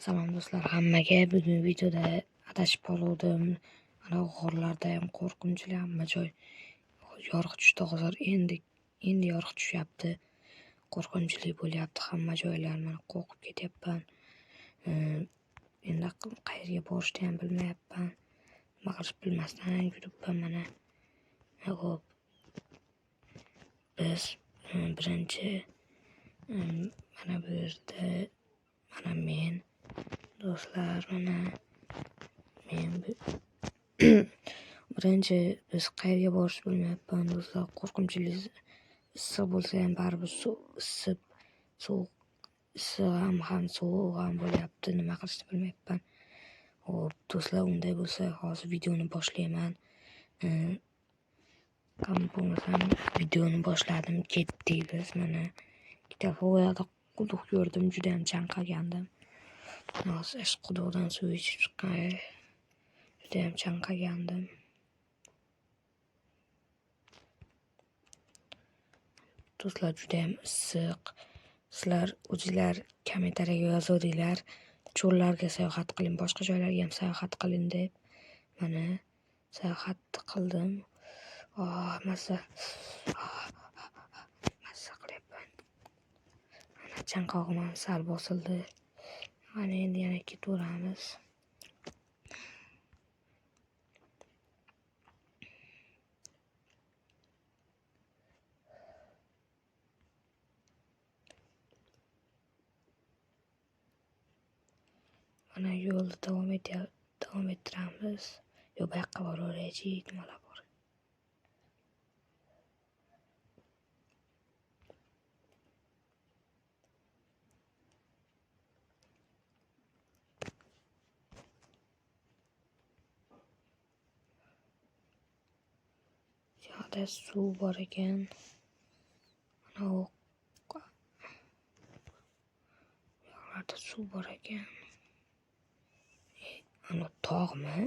Salom do'stlar, hammaga. Bugun videoda adashib qoldim. Mana g'orlarda ham qo'rqinchli, hamma joy yorug' tushdi. Hozir endi yorug' tushyapti. Qo'rqinchli bo'lyapti hamma joylar. Mana qo'rqib ketyapman. Endi qayerga borishni ham bilmayapman. Nima qilish bilmasdan yuribman mana. Hop. Biz birinchi mana bu yerda mana men do'stlar, mana men birinchi biz qayerga borishni bilmayapman do'stlar. Qo'rqinchli issiq bo'lsa ham baribir sovuq ham sovuq ham bo'lyapti. Nima qilishni bilmayapman. Hop do'stlar, unday bo'lsa hozir videoni boshlayman. Bo'lmasam videoni boshladim, ketdik biz. Mana ikkita foyada quduq ko'rdim, juda ham chanqagandim. Hozir quduqdan suv ichib chiqqan, juda ham chanqagandim. Do'stlar, juda ham issiq. Sizlar o'zingizlar kommentariyaga yozavringlar, cho'llarga sayohat qiling, boshqa joylarga ham sayohat qiling deb. Mana sayohat qildim. Mazza qilyapman. Mana chanqog'im ham sal bosildi. Mana endi yana ketaveramiz. Mana yo'lda davom ettiramiz. Yo, bu yoqqa boraveraylik, nimalar bor. Yoqda suv bor ekan. Mana u yoqlarda suv bor ekan. Ana tog'mi?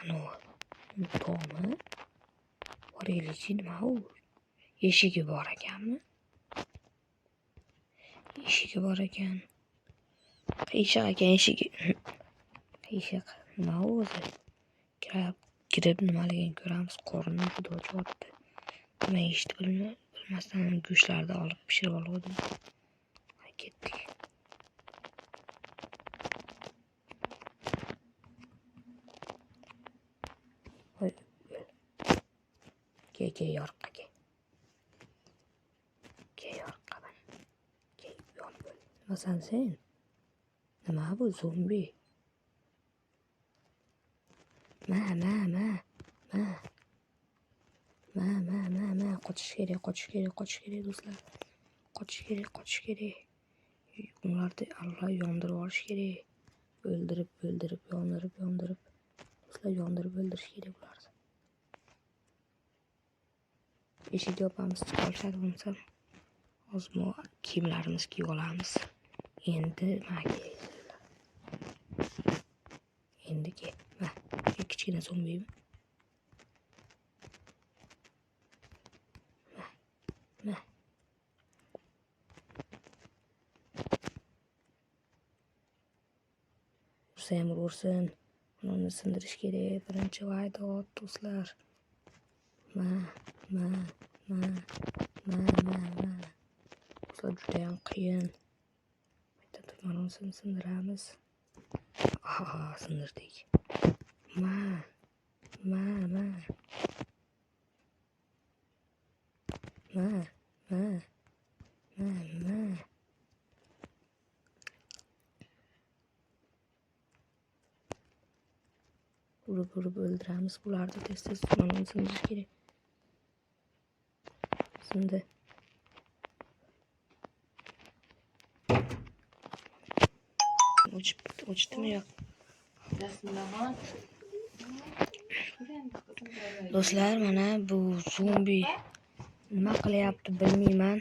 Ana tog'mi? Boraylik, nima u? Eshigi bor ekanmi? Eshigi bor ekan. Qiyshiq ekan eshigi. Qiyshiq nima o'zi? Kirib nimaligini ko'ramiz. Qorinni juda ochayapti. Nima yeyishni bilmasdan go'shtlarni olib pishirib oldim. Ketdik. Ke yorqqa ke. Ke yorqqa mana. Ke yon bo'l. Nimasan sen? Nima bu zombi? Ma. Qochish kerak do'stlar. Qochish kerak. Ularni Allah yondirib olish kerak. O'ldirib, yondirib. Do'stlar, yondirib o'ldirish kerak ularni. Eshikni yopamiz, chiqib olishadi bo'lmasa. Hozir kiyimlarimizni kiyib olamiz. Endi kichkina zombimi? Ursin. Uni sindirish kerak. Birinchi vaydot do'stlar. Do'stlar, juda ham qiyin. Bitta turmanosini sindiramiz. Sindirdik. Ma. Urib o'ldiramiz bularni. Tez turmanosini sindirish kerak. Sindi. O'chdimi yo'q? Do'stlar, mana bu zombi nima qilyapti bilmayman.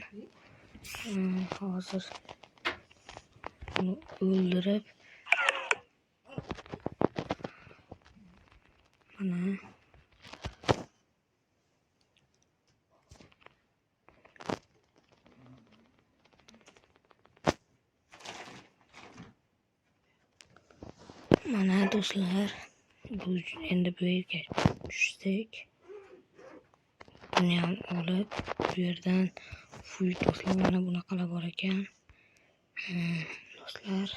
Hozir uni o'ldirib mana Mana do'stlar, endi bu yerga tushdik. Buni ham olib, bu yerdan do'stlar, mana bunaqalar bor ekan. Do'stlar,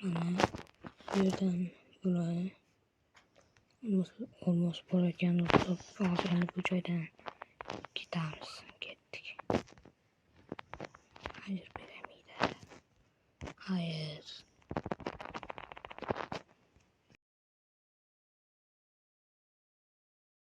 mana bu yerdan bular olmos bor ekan do'stlar. Hozir endi bu joydan ketamiz. Ketdik. Hayır, beramide. Hayır.